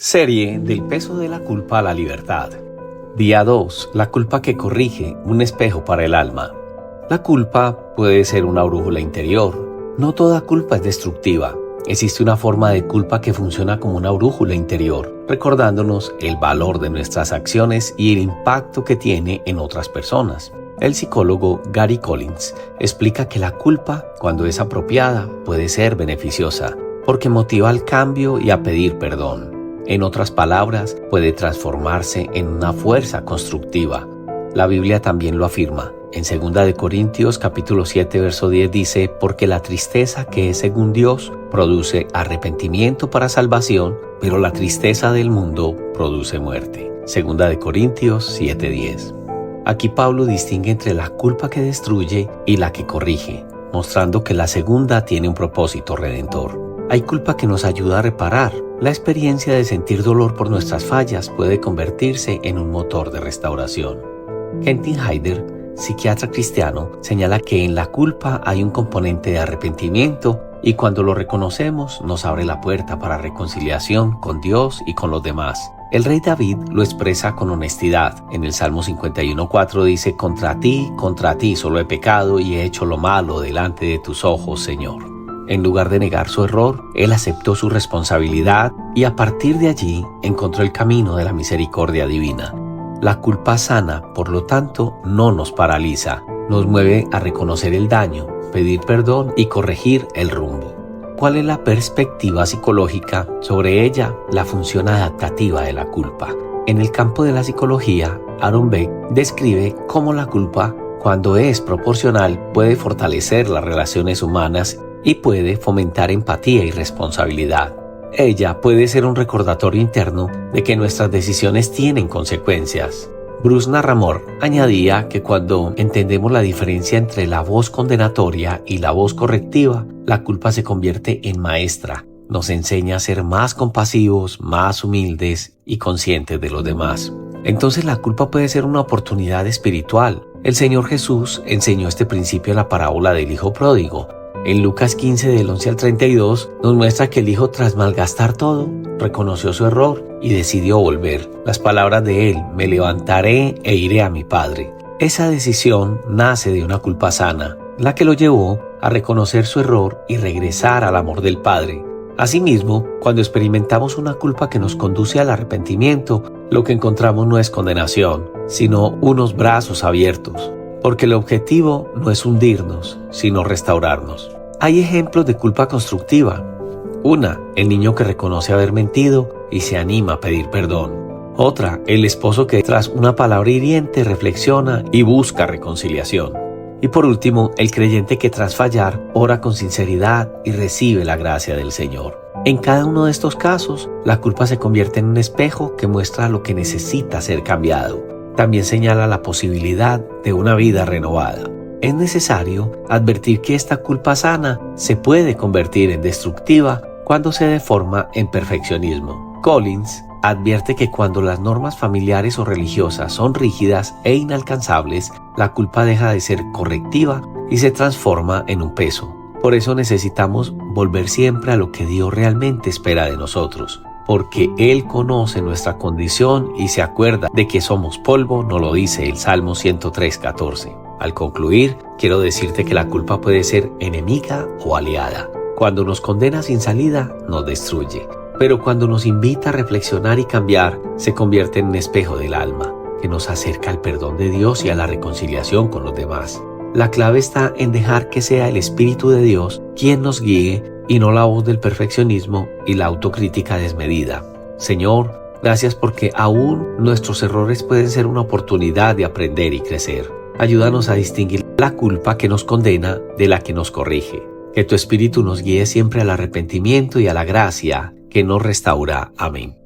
Serie del peso de la culpa a la libertad. Día 2. La culpa que corrige, un espejo para el alma. La culpa puede ser una brújula interior. No toda culpa es destructiva. Existe una forma de culpa que funciona como una brújula interior, recordándonos el valor de nuestras acciones y el impacto que tiene en otras personas. El psicólogo Gary Collins explica que la culpa, cuando es apropiada, puede ser beneficiosa, porque motiva al cambio y a pedir perdón. En otras palabras, puede transformarse en una fuerza constructiva. La Biblia también lo afirma. En 2 de Corintios capítulo 7 verso 10 dice: porque la tristeza que es según Dios produce arrepentimiento para salvación, pero la tristeza del mundo produce muerte. 2 de Corintios 7:10. Aquí Pablo distingue entre la culpa que destruye y la que corrige, mostrando que la segunda tiene un propósito redentor. Hay culpa que nos ayuda a reparar. La experiencia de sentir dolor por nuestras fallas puede convertirse en un motor de restauración. Kentin Haider, psiquiatra cristiano, señala que en la culpa hay un componente de arrepentimiento y cuando lo reconocemos nos abre la puerta para reconciliación con Dios y con los demás. El rey David lo expresa con honestidad. En el Salmo 51:4 dice: contra ti solo he pecado y he hecho lo malo delante de tus ojos, Señor. En lugar de negar su error, él aceptó su responsabilidad y a partir de allí encontró el camino de la misericordia divina. La culpa sana, por lo tanto, no nos paraliza, nos mueve a reconocer el daño, pedir perdón y corregir el rumbo. ¿Cuál es la perspectiva psicológica sobre ella? La función adaptativa de la culpa. En el campo de la psicología, Aaron Beck describe cómo la culpa, cuando es proporcional, puede fortalecer las relaciones humanas y puede fomentar empatía y responsabilidad. Ella puede ser un recordatorio interno de que nuestras decisiones tienen consecuencias. Bruce Narramore añadía que cuando entendemos la diferencia entre la voz condenatoria y la voz correctiva, la culpa se convierte en maestra. Nos enseña a ser más compasivos, más humildes y conscientes de los demás. Entonces la culpa puede ser una oportunidad espiritual. El Señor Jesús enseñó este principio en la parábola del Hijo Pródigo. En Lucas 15 del 11 al 32 nos muestra que el hijo, tras malgastar todo, reconoció su error y decidió volver. Las palabras de él: me levantaré e iré a mi padre. Esa decisión nace de una culpa sana, la que lo llevó a reconocer su error y regresar al amor del Padre. Asimismo, cuando experimentamos una culpa que nos conduce al arrepentimiento, lo que encontramos no es condenación, sino unos brazos abiertos. Porque el objetivo no es hundirnos, sino restaurarnos. Hay ejemplos de culpa constructiva. Una, el niño que reconoce haber mentido y se anima a pedir perdón. Otra, el esposo que tras una palabra hiriente reflexiona y busca reconciliación. Y por último, el creyente que tras fallar ora con sinceridad y recibe la gracia del Señor. En cada uno de estos casos, la culpa se convierte en un espejo que muestra lo que necesita ser cambiado. También señala la posibilidad de una vida renovada. Es necesario advertir que esta culpa sana se puede convertir en destructiva cuando se deforma en perfeccionismo. Collins advierte que cuando las normas familiares o religiosas son rígidas e inalcanzables, la culpa deja de ser correctiva y se transforma en un peso. Por eso necesitamos volver siempre a lo que Dios realmente espera de nosotros. Porque Él conoce nuestra condición y se acuerda de que somos polvo, nos lo dice el Salmo 103:14. Al concluir, quiero decirte que la culpa puede ser enemiga o aliada. Cuando nos condena sin salida, nos destruye. Pero cuando nos invita a reflexionar y cambiar, se convierte en un espejo del alma, que nos acerca al perdón de Dios y a la reconciliación con los demás. La clave está en dejar que sea el Espíritu de Dios quien nos guíe y no la voz del perfeccionismo y la autocrítica desmedida. Señor, gracias porque aún nuestros errores pueden ser una oportunidad de aprender y crecer. Ayúdanos a distinguir la culpa que nos condena de la que nos corrige. Que tu Espíritu nos guíe siempre al arrepentimiento y a la gracia que nos restaura. Amén.